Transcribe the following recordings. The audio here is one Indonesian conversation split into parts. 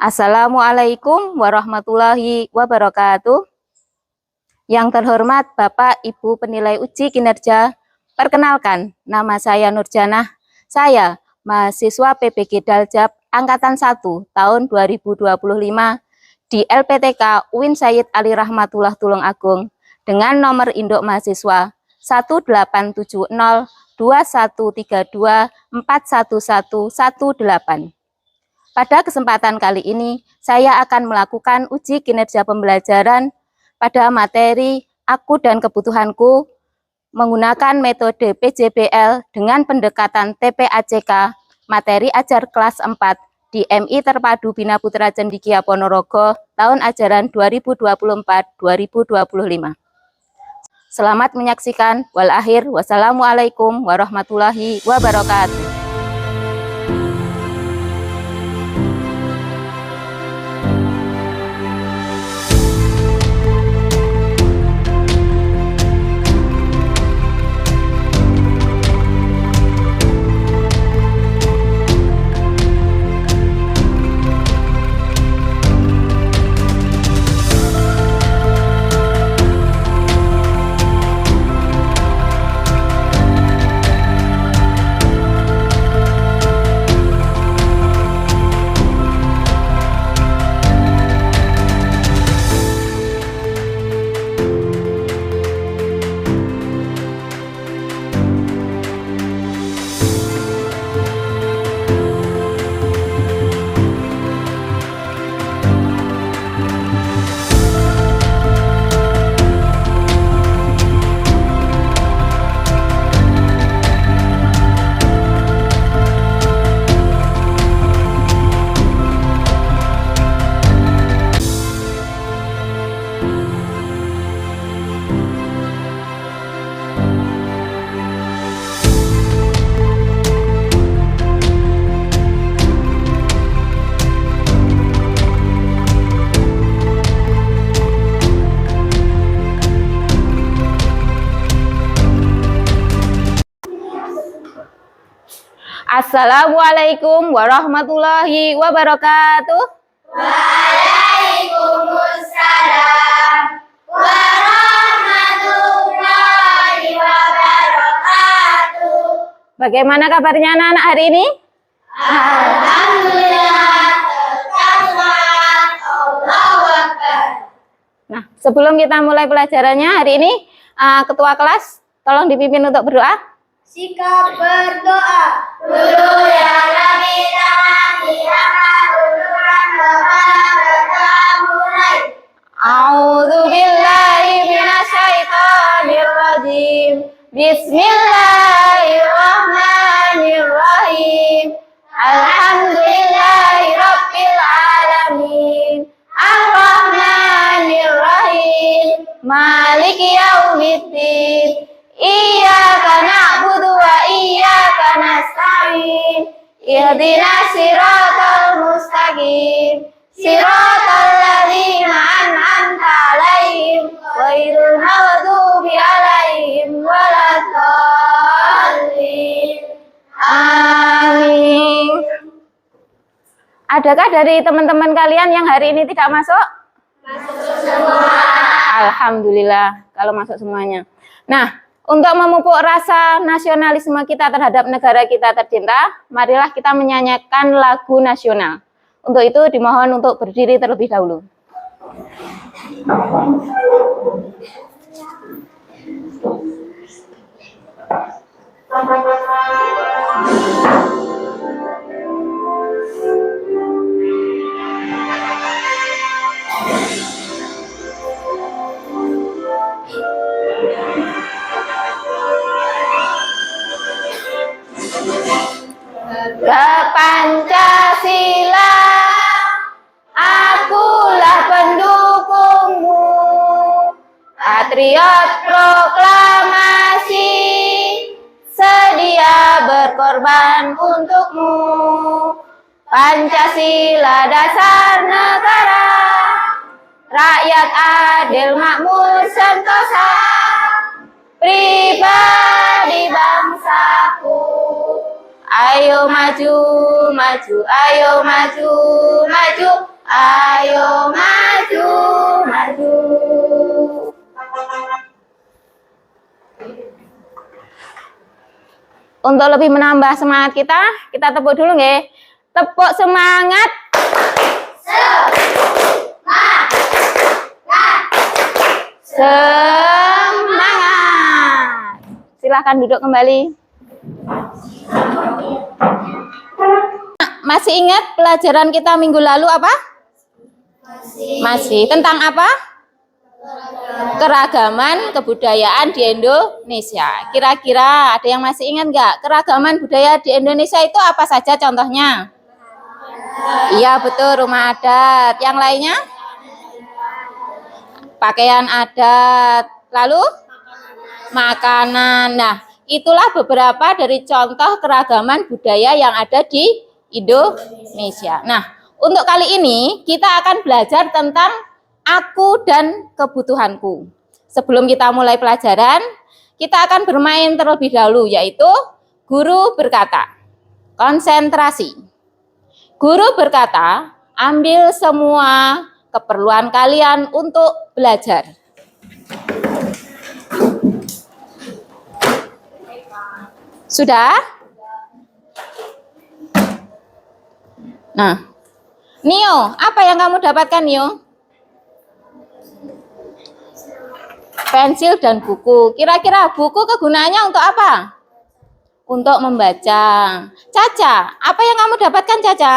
Assalamualaikum warahmatullahi wabarakatuh. Yang terhormat Bapak Ibu penilai uji kinerja, perkenalkan nama saya Nurjanah. Saya mahasiswa PPG Daljab Angkatan 1 tahun 2025 di LPTK UIN Sayyid Ali Rahmatullah Tulungagung dengan nomor induk mahasiswa 1870213241118. Pada kesempatan kali ini, saya akan melakukan uji kinerja pembelajaran pada materi Aku dan Kebutuhanku menggunakan metode PJBL dengan pendekatan TPACK materi ajar kelas 4 di MI Terpadu Bina Putra Cendikia Ponorogo tahun ajaran 2024-2025. Selamat menyaksikan. Wal akhir. Wassalamualaikum warahmatullahi wabarakatuh. Assalamualaikum warahmatullahi wabarakatuh. Waalaikumsalam warahmatullahi wabarakatuh. Bagaimana kabarnya anak-anak hari ini? Alhamdulillah, tetap semangat. Allahu Akbar. Nah, sebelum kita mulai pelajarannya hari ini, Ketua kelas tolong dipimpin untuk berdoa. Sikap berdoa. Dulu ya Nabi tangan diangkat, duluran kepala berdoa mulai. A'udzubillahi minasyaitonirrajim. Bismillahirrahmanirrahim. Alhamdulillahirabbil alamin. Arrahmanirrahim. Maliki yaumiddin. Iyyaka na'budu wa iyyaka nasta'in. Ihdinas siratal mustaqim. Siratal ladzina an'amta 'alaihim ghairil maghdubi 'alaihim waladdallin. Amin. Adakah dari teman-teman kalian yang hari ini tidak masuk? Masuk semua. Alhamdulillah kalau masuk semuanya. Nah, untuk memupuk rasa nasionalisme kita terhadap negara kita tercinta, marilah kita menyanyikan lagu nasional. Untuk itu dimohon untuk berdiri terlebih dahulu. Pancasila, akulah pendukungmu, patriot proklamasi, sedia berkorban untukmu. Pancasila dasar negara, rakyat adil makmur sentosa, pribadi bangsaku. Ayo maju, maju, ayo maju, maju, Ayo maju, maju. Untuk lebih menambah semangat kita tepuk dulu nggih. Tepuk semangat. Semangat. Silahkan duduk kembali. Masih ingat pelajaran kita minggu lalu apa? Masih. Tentang apa? Keragaman kebudayaan di Indonesia. Kira-kira ada yang masih ingat nggak? Keragaman budaya di Indonesia itu apa saja contohnya? Iya betul, rumah adat. Yang lainnya? Pakaian adat. Lalu? Makanan. Nah, itulah beberapa dari contoh keragaman budaya yang ada di Indonesia. Nah, untuk kali ini kita akan belajar tentang aku dan kebutuhanku. Sebelum kita mulai pelajaran, kita akan bermain terlebih dahulu, yaitu guru berkata. Konsentrasi. Guru berkata, ambil semua keperluan kalian untuk belajar. Sudah? Nah, Nio, apa yang kamu dapatkan, Nio? Pensil dan buku. Kira-kira buku kegunaannya untuk apa? Untuk membaca. Caca, apa yang kamu dapatkan, Caca?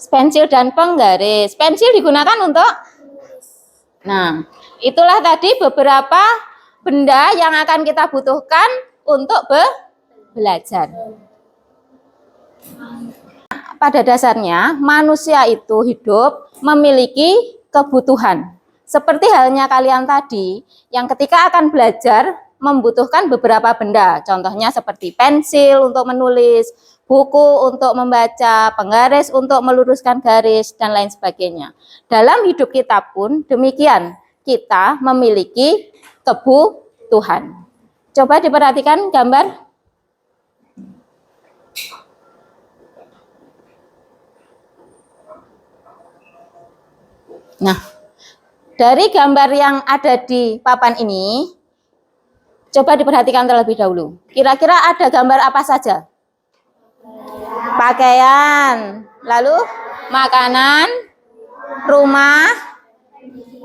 Pensil dan penggaris. Pensil digunakan untuk? Nah, itulah tadi beberapa benda yang akan kita butuhkan untuk belajar. Pada dasarnya, manusia itu hidup memiliki kebutuhan. Seperti halnya kalian tadi, yang ketika akan belajar membutuhkan beberapa benda. Contohnya seperti pensil untuk menulis, buku untuk membaca, penggaris untuk meluruskan garis, dan lain sebagainya. Dalam hidup kita pun demikian, kita memiliki kebutuhan. Coba diperhatikan gambar. Nah, dari gambar yang ada di papan ini, coba diperhatikan terlebih dahulu. Kira-kira ada gambar apa saja? Pakaian, lalu makanan, rumah,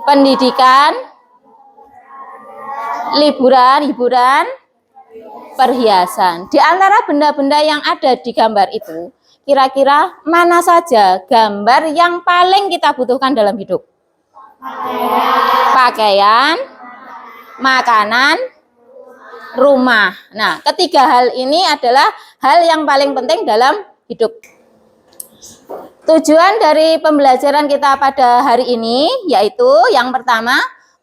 pendidikan, hiburan, perhiasan. Di antara benda-benda yang ada di gambar itu, kira-kira mana saja gambar yang paling kita butuhkan dalam hidup? Pakaian, makanan, rumah. Nah, ketiga hal ini adalah hal yang paling penting dalam hidup. Tujuan dari pembelajaran kita pada hari ini yaitu yang pertama,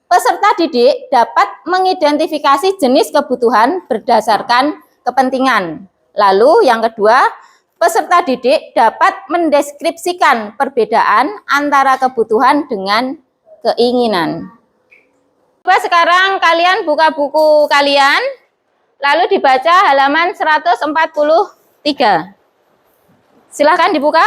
peserta didik dapat mengidentifikasi jenis kebutuhan berdasarkan kepentingan. Lalu yang kedua, peserta didik dapat mendeskripsikan perbedaan antara kebutuhan dengan keinginan. Coba sekarang kalian buka buku kalian, lalu dibaca halaman 143. Silahkan dibuka.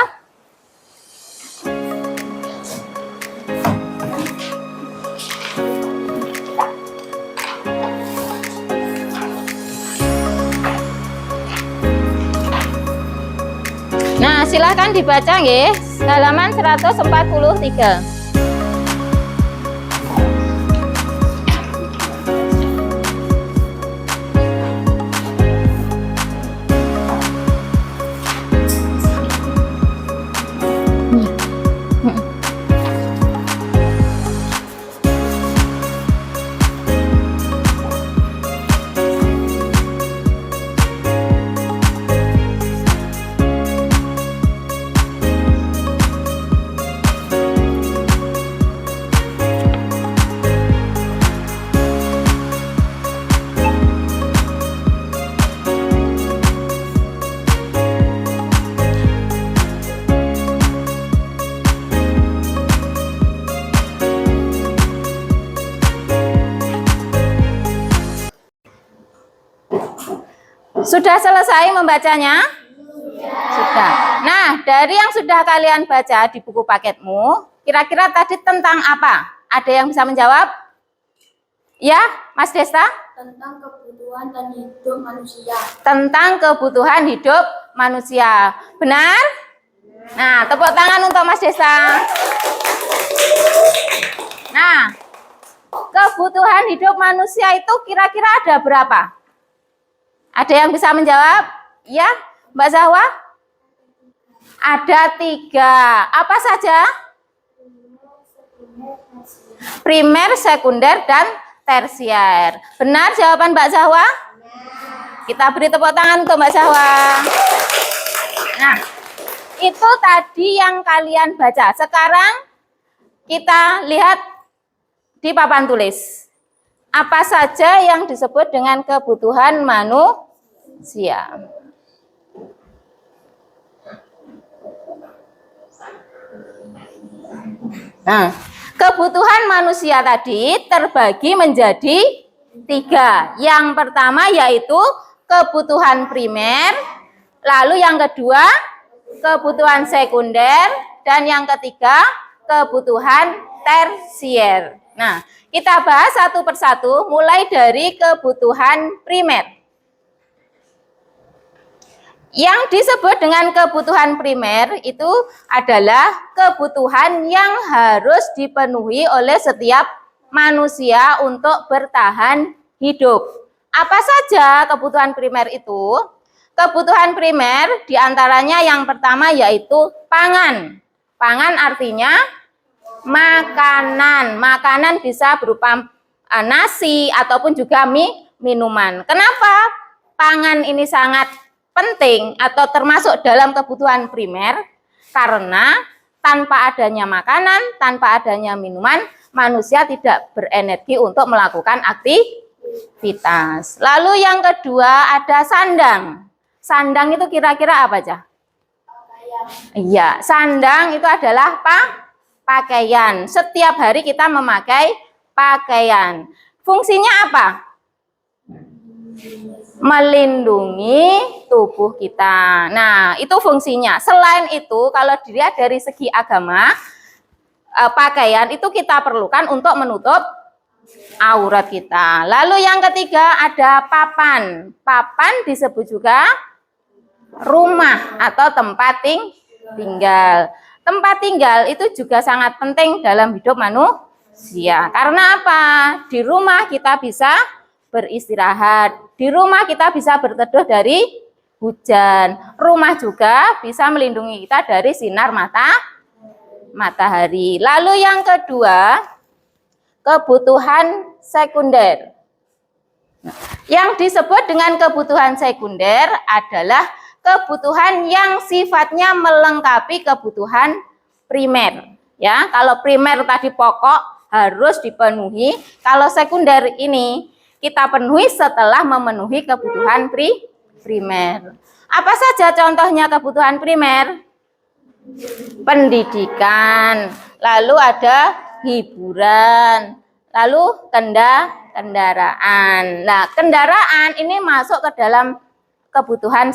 Nah, silahkan dibaca nggih, halaman 143. Sudah selesai membacanya? Sudah. Nah, dari yang sudah kalian baca di buku paketmu, kira-kira tadi tentang apa? Ada yang bisa menjawab? Ya, Mas Desta? Tentang kebutuhan dan hidup manusia. Tentang kebutuhan hidup manusia. Benar? Nah, tepuk tangan untuk Mas Desta. Nah, kebutuhan hidup manusia itu kira-kira ada berapa? Ada yang bisa menjawab? Ya, Mbak Zahwa? Ada 3. Apa saja? Primer, sekunder, dan tersier. Benar jawaban Mbak Zahwa? Kita beri tepuk tangan untuk Mbak Zahwa. Nah, itu tadi yang kalian baca. Sekarang kita lihat di papan tulis. Apa saja yang disebut dengan kebutuhan manusia? Nah, kebutuhan manusia tadi terbagi menjadi 3. Yang pertama yaitu kebutuhan primer, lalu yang kedua kebutuhan sekunder, dan yang ketiga kebutuhan tersier. Nah, kita bahas satu persatu mulai dari kebutuhan primer. Yang disebut dengan kebutuhan primer itu adalah kebutuhan yang harus dipenuhi oleh setiap manusia untuk bertahan hidup. Apa saja kebutuhan primer itu? Kebutuhan primer diantaranya yang pertama yaitu pangan. Pangan artinya makanan. Makanan bisa berupa nasi ataupun juga minuman. Kenapa pangan ini sangat penting atau termasuk dalam kebutuhan primer? Karena tanpa adanya makanan, tanpa adanya minuman, manusia tidak berenergi untuk melakukan aktivitas. Lalu yang kedua ada sandang. Sandang itu kira-kira apa aja? Iya, sandang itu adalah pakaian. Setiap hari kita memakai pakaian. Fungsinya apa? Melindungi tubuh kita. Nah, itu fungsinya. Selain itu, kalau dilihat dari segi agama, pakaian itu kita perlukan untuk menutup aurat kita. Lalu yang ketiga ada papan. Papan disebut juga rumah atau tempat tinggal. Tempat tinggal itu juga sangat penting dalam hidup manusia. Karena apa? Di rumah kita bisa beristirahat. Di rumah kita bisa berteduh dari hujan. Rumah juga bisa melindungi kita dari sinar matahari. Lalu yang kedua, kebutuhan sekunder. Yang disebut dengan kebutuhan sekunder adalah kebutuhan yang sifatnya melengkapi kebutuhan primer. Ya, kalau primer tadi pokok harus dipenuhi, kalau sekunder ini kita penuhi setelah memenuhi kebutuhan primer. Apa saja contohnya kebutuhan primer? Pendidikan, lalu ada hiburan, lalu kendaraan. Nah, kendaraan ini masuk ke dalam kebutuhan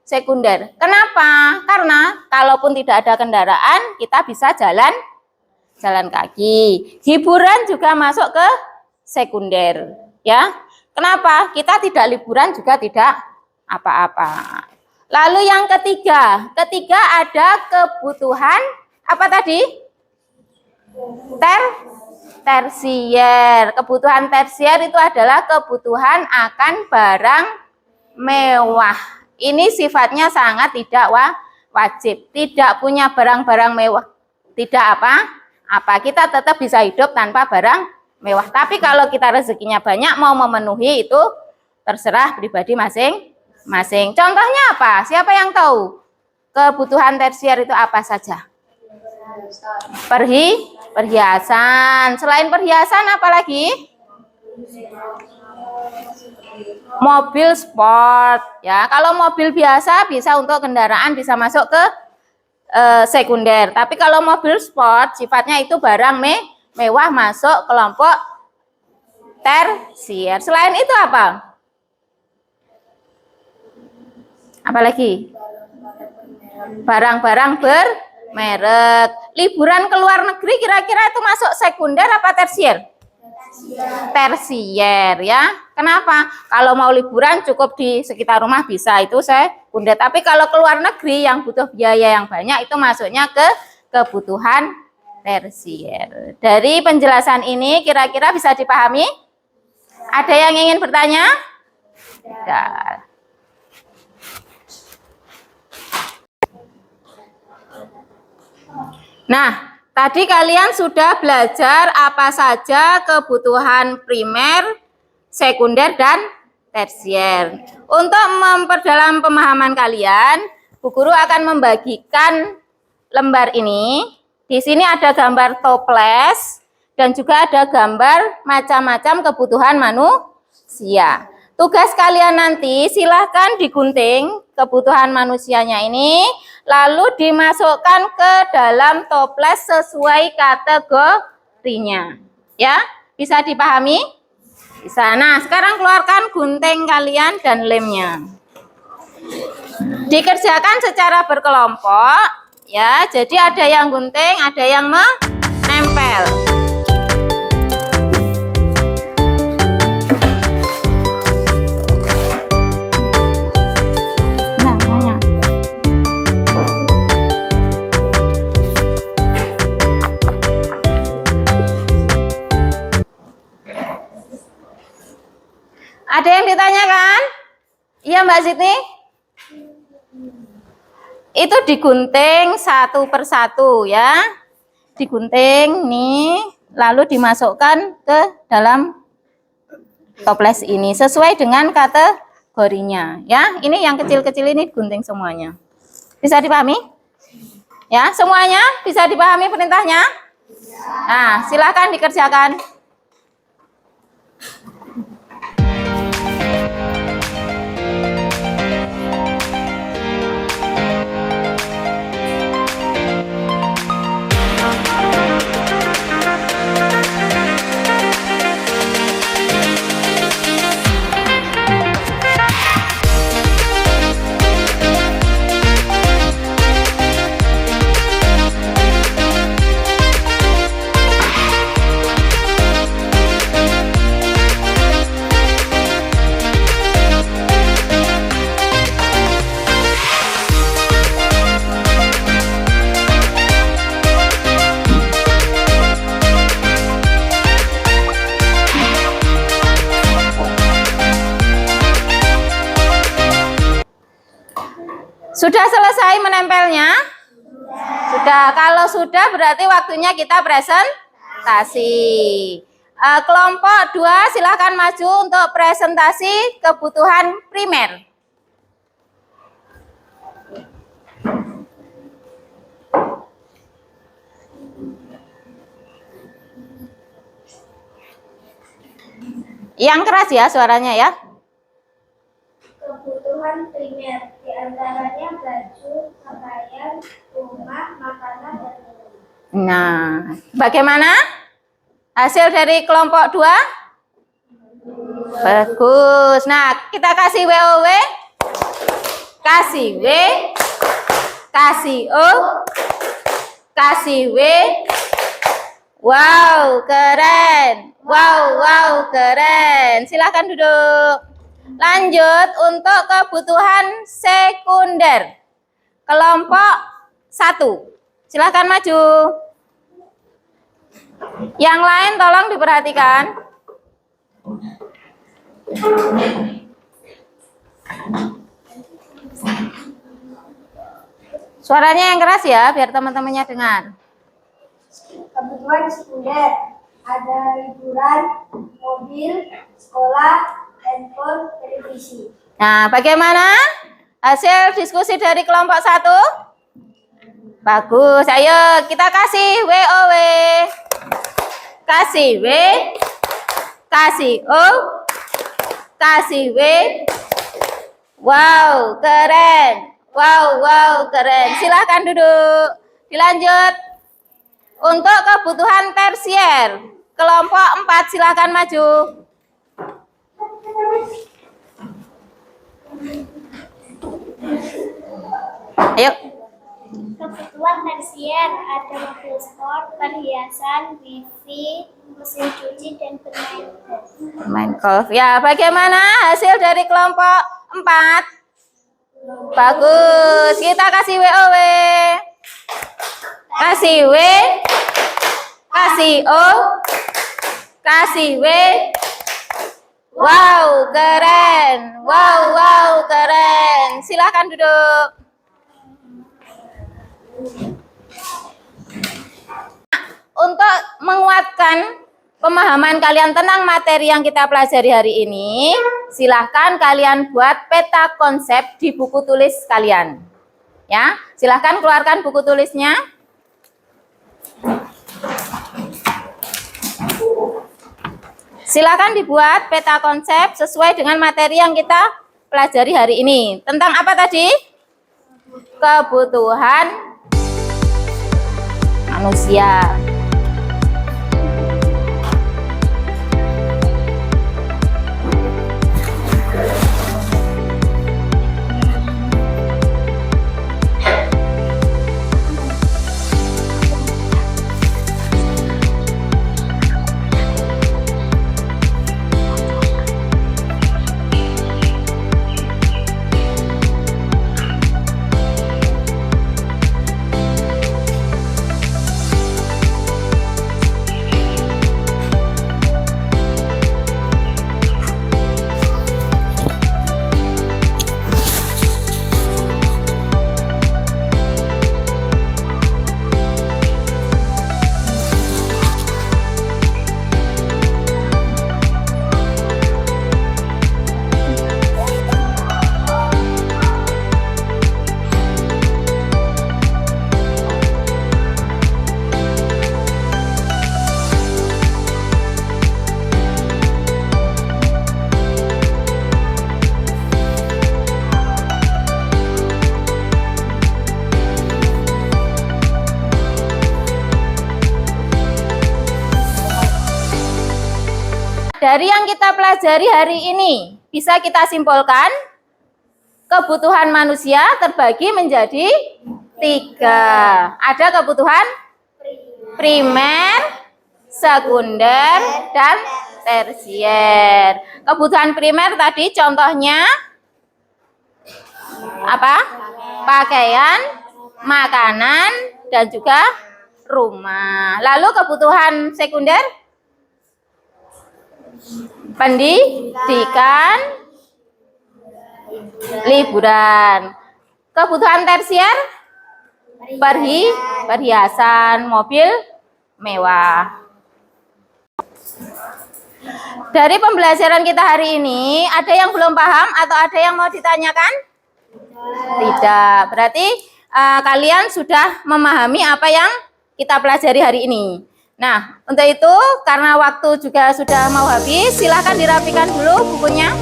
sekunder. Kenapa? Karena kalaupun tidak ada kendaraan, kita bisa jalan kaki. Hiburan juga masuk ke sekunder. Ya, kenapa? Kita tidak liburan juga tidak apa-apa. Lalu yang ketiga ada kebutuhan apa tadi? Tersier. Kebutuhan tersier itu adalah kebutuhan akan barang mewah. Ini sifatnya sangat tidak wajib. Tidak punya barang-barang mewah. Tidak apa-apa. Kita tetap bisa hidup tanpa barang mewah. Tapi kalau kita rezekinya banyak, mau memenuhi itu terserah pribadi masing-masing. Contohnya apa? Siapa yang tahu? Kebutuhan tersier itu apa saja? Perhiasan. Selain perhiasan apa lagi? Mobil sport. Ya, kalau mobil biasa bisa untuk kendaraan bisa masuk ke sekunder. Tapi kalau mobil sport sifatnya itu barang mewah masuk kelompok tersier. Selain itu apa? Apalagi? barang-barang bermerek. Liburan ke luar negeri kira-kira itu masuk sekunder apa tersier? Tersier ya. Kenapa? Kalau mau liburan cukup di sekitar rumah bisa, itu sekunder. Tapi kalau ke luar negeri yang butuh biaya yang banyak itu masuknya ke kebutuhan tersier. Dari penjelasan ini kira-kira bisa dipahami? Ada yang ingin bertanya? Tidak. Nah, tadi kalian sudah belajar apa saja kebutuhan primer, sekunder, dan tersier. Untuk memperdalam pemahaman kalian, Bu Guru akan membagikan lembar ini. Di sini ada gambar toples dan juga ada gambar macam-macam kebutuhan manusia. Tugas kalian nanti silahkan digunting kebutuhan manusianya ini, lalu dimasukkan ke dalam toples sesuai kategorinya. Ya, bisa dipahami? Bisa. Nah, sekarang keluarkan gunting kalian dan lemnya. Dikerjakan secara berkelompok, ya. Jadi ada yang gunting, ada yang menempel. Ada yang ditanyakan? Iya Mbak Siti? Itu digunting satu persatu ya. Digunting nih, lalu dimasukkan ke dalam toples ini sesuai dengan kategorinya ya. Ini yang kecil-kecil ini digunting semuanya. Bisa dipahami? Ya, semuanya bisa dipahami perintahnya? Nah, silakan dikerjakan. Sudah selesai menempelnya? Sudah. Kalau sudah berarti waktunya kita presentasi. Kelompok 2 silakan maju untuk presentasi kebutuhan primer. Yang keras ya suaranya ya. Kebutuhan primer diantaranya baju, pakaian, rumah, makanan, dan minum. Nah, bagaimana hasil dari kelompok 2? Bagus. Nah, kita kasih WOW, kasih W, kasih O, kasih W. Wow, keren. Wow, keren. Silakan duduk. Lanjut untuk kebutuhan sekunder. Kelompok 1. Silakan maju. Yang lain tolong diperhatikan. Suaranya yang keras ya, biar teman-temannya dengar. Kebutuhan sekunder ada liburan, mobil, sekolah, handphone, televisi. Nah, bagaimana hasil diskusi dari kelompok 1? Bagus. Ayo kita kasih WOW. Kasih W. Kasih O. Kasih W. Wow, keren. Wow, keren. Silahkan duduk. Dilanjut. Untuk kebutuhan tersier, kelompok 4 silakan maju. Ayo. Kebutuhan tersier ada mobil sport, perhiasan, wifi, mesin cuci, dan bermain golf. Main golf. Ya, bagaimana hasil dari kelompok 4? Bagus. Kita kasih WOW. Kasih W. Kasih O. Kasih W. Wow, keren. Wow, keren. Silahkan duduk. Untuk menguatkan pemahaman kalian tentang materi yang kita pelajari hari ini, silahkan kalian buat peta konsep di buku tulis kalian. Ya, silahkan keluarkan buku tulisnya. Silakan dibuat peta konsep sesuai dengan materi yang kita pelajari hari ini. Tentang apa tadi? Kebutuhan manusia. Dari yang kita pelajari hari ini, bisa kita simpulkan kebutuhan manusia terbagi menjadi 3. Ada kebutuhan primer, sekunder, dan tersier. Kebutuhan primer tadi contohnya apa? Pakaian, makanan, dan juga rumah. Lalu kebutuhan sekunder? Pendidikan, liburan. Kebutuhan tersier? Perhiasan, mobil mewah. Dari pembelajaran kita hari ini, ada yang belum paham atau ada yang mau ditanyakan? Tidak. Berarti kalian sudah memahami apa yang kita pelajari hari ini. Nah, untuk itu karena waktu juga sudah mau habis, silahkan dirapikan dulu bukunya.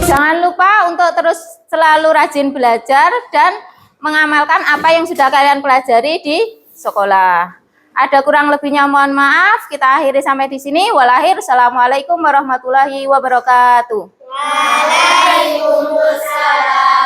Jangan lupa untuk terus selalu rajin belajar dan mengamalkan apa yang sudah kalian pelajari di sekolah. Ada kurang lebihnya mohon maaf. Kita akhiri sampai di sini. Assalamualaikum warahmatullahi wabarakatuh. Waalaikumsalam.